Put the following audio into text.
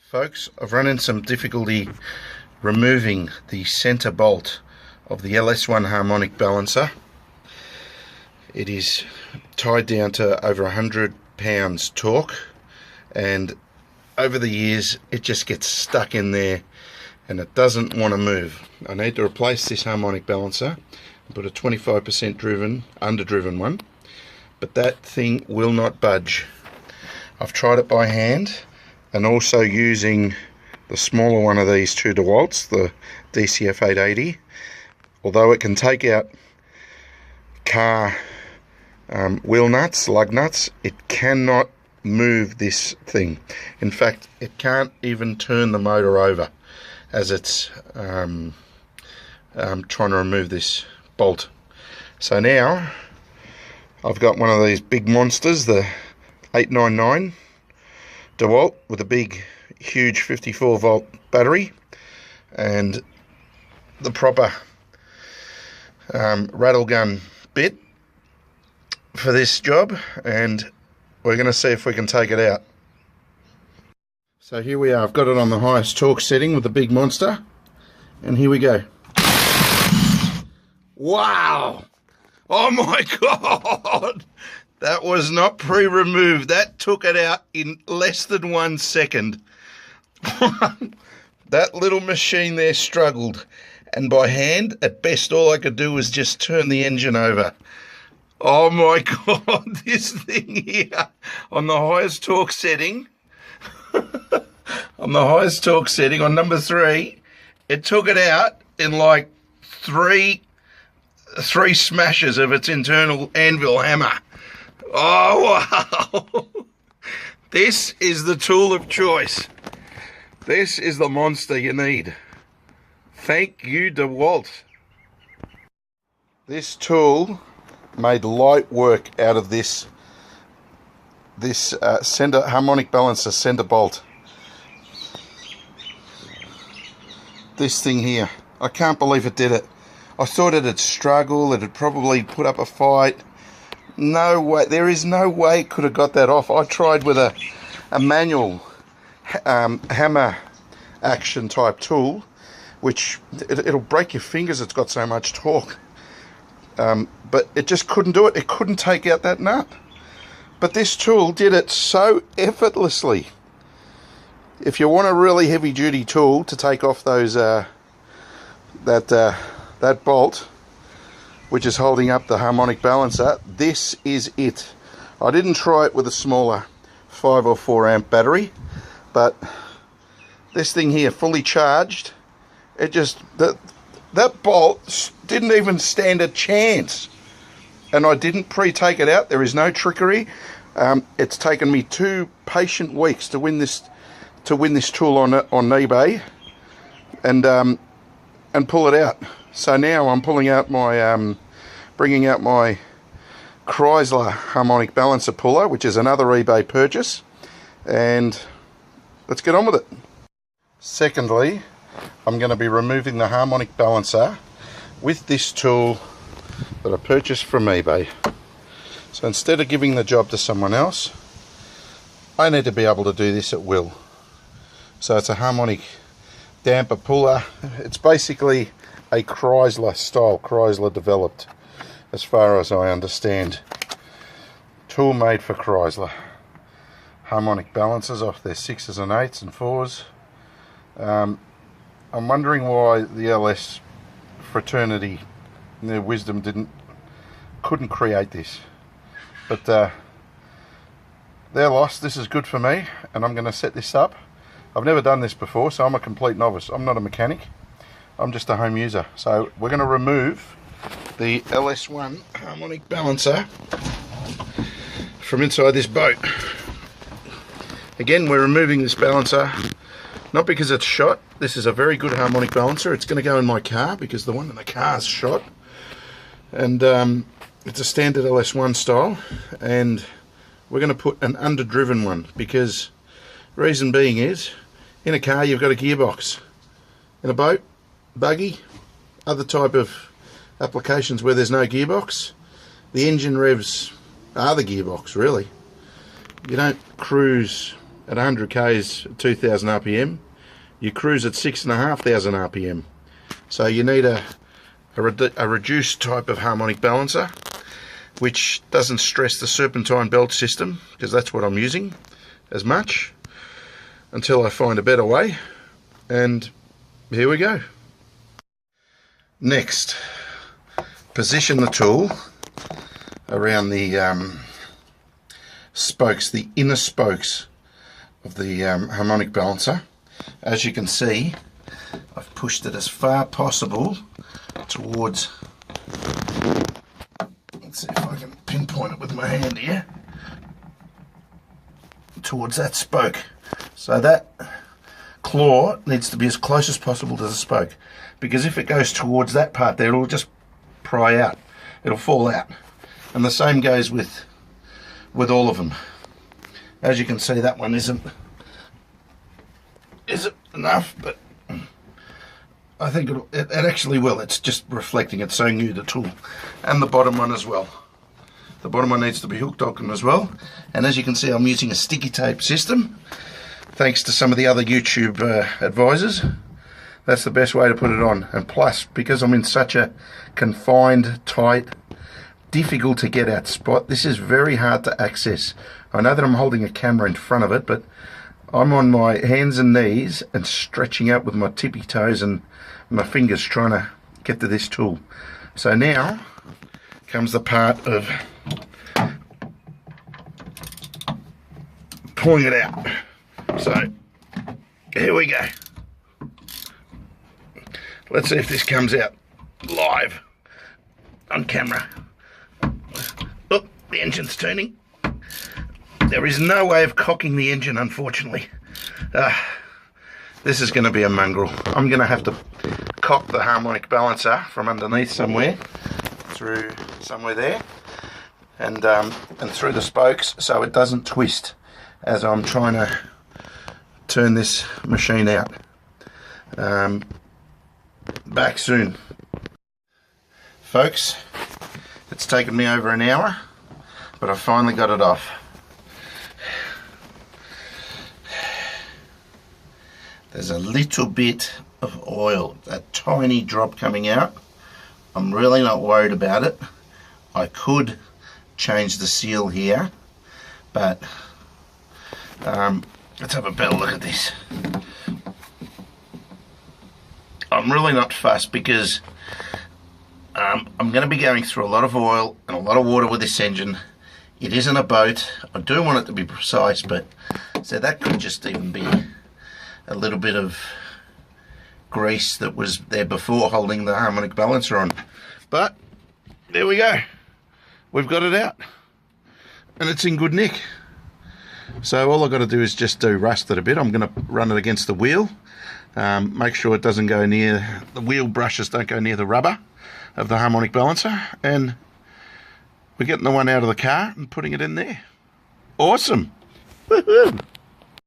Folks, I've run into some difficulty removing the center bolt of the LS1 Harmonic Balancer. It is tied down to over 100 pounds torque, and over the years it just gets stuck in there and it doesn't want to move. I need to replace this harmonic balancer and put a 25% underdriven one, but that thing will not budge. I've tried it by hand and also using the smaller one of these 2 DeWalt's, the DCF 880. Although it can take out car wheel nuts, lug nuts, it cannot move this thing. In fact, it can't even turn the motor over as it's trying to remove this bolt. So now I've got one of these big monsters, the 899 DeWalt with a big huge 54 volt battery and the proper rattle gun bit for this job, and we're going to see if we can take it out. So here we are. I've got it on the highest torque setting with the big monster, and here we go. Wow! Oh my god! That was not pre-removed. That took it out in less than 1 second. That little machine there struggled, and by hand, at best, all I could do was just turn the engine over. Oh my god, this thing here on the highest torque setting, on number 3, it took it out in like three smashes of its internal anvil hammer. Oh wow! This is the tool of choice. This is the monster you need. Thank you, DeWalt. This tool made light work out of this Harmonic Balancer center bolt. This thing here, I can't believe it did it. I thought it'd struggle, it'd probably put up a fight. No way, there is no way it could have got that off. I tried with a manual hammer action type tool, which it'll break your fingers, it's got so much torque. But it just couldn't do it. It couldn't take out that nut. But this tool did it so effortlessly. If you want a really heavy duty tool to take off those that bolt which is holding up the harmonic balancer, this is it. I didn't try it with a smaller 5 or 4 amp battery, but this thing here fully charged, it just that bolt didn't even stand a chance, and I didn't pre-take it out. There is no trickery. It's taken me 2 patient weeks to win this tool on eBay and pull it out. So now I'm pulling out my bringing out my Chrysler Harmonic Balancer puller, which is another eBay purchase, and let's get on with it. Secondly, I'm going to be removing the harmonic balancer with this tool that I purchased from eBay. So instead of giving the job to someone else, I need to be able to do this at will. So it's a harmonic damper puller. It's basically a Chrysler style, Chrysler developed, as far as I understand. Tool made for Chrysler. Harmonic balancers off their 6s and 8s and 4s. I'm wondering why the LS fraternity, in their wisdom, couldn't create this. But they're lost. This is good for me, and I'm going to set this up. I've never done this before, so I'm a complete novice. I'm not a mechanic. I'm just a home user. So we're going to remove the LS1 Harmonic Balancer from inside this boat. Again, we're removing this balancer not because it's shot. This is a very good harmonic balancer. It's going to go in my car because the one in the car is shot, and it's a standard LS1 style, and we're going to put an underdriven one because reason being is, in a car you've got a gearbox. In a boat, buggy, other type of applications where there's no gearbox, the engine revs are the gearbox, really. You don't cruise at 100 k's, 2000 RPM. You cruise at 6,500 RPM. So you need a reduced type of harmonic balancer, which doesn't stress the serpentine belt system, because that's what I'm using as much, until I find a better way. And here we go. Next, position the tool around the spokes, the inner spokes of the harmonic balancer. As you can see, I've pushed it as far possible towards, let's see if I can pinpoint it with my hand here, towards that spoke. So that claw needs to be as close as possible to the spoke, because if it goes towards that part there, it'll just pry out, it'll fall out. And the same goes with all of them. As you can see, that one isn't enough, but I think it actually will. It's just reflecting, it's so new, the tool. And the bottom one as well. The bottom one needs to be hooked on as well. And as you can see, I'm using a sticky tape system, thanks to some of the other YouTube advisors. That's the best way to put it on. And plus, because I'm in such a confined, tight, difficult to get at spot, this is very hard to access. I know that I'm holding a camera in front of it, but I'm on my hands and knees and stretching out with my tippy toes and my fingers trying to get to this tool. So now comes the part of pulling it out. So here we go. Let's see if this comes out live on camera. Oh, the engine's turning. There is no way of cocking the engine, unfortunately. This is going to be a mongrel. I'm going to have to cock the harmonic balancer from underneath somewhere, through somewhere there, and through the spokes, so it doesn't twist as I'm trying to turn this machine out. Back soon. Folks, it's taken me over an hour, but I finally got it off. There's a little bit of oil, a tiny drop coming out. I'm really not worried about it. I could change the seal here, but let's have a better look at this. I'm really not fussed, because I'm going to be going through a lot of oil and a lot of water with this engine. It isn't a boat. I do want it to be precise, but so that could just even be a little bit of grease that was there before holding the harmonic balancer on. But there we go. We've got it out. And it's in good nick. So all I've got to do is just rust it a bit. I'm going to run it against the wheel. Make sure it doesn't go near, the wheel brushes don't go near the rubber of the harmonic balancer. And we're getting the one out of the car and putting it in there. Awesome. Woohoo!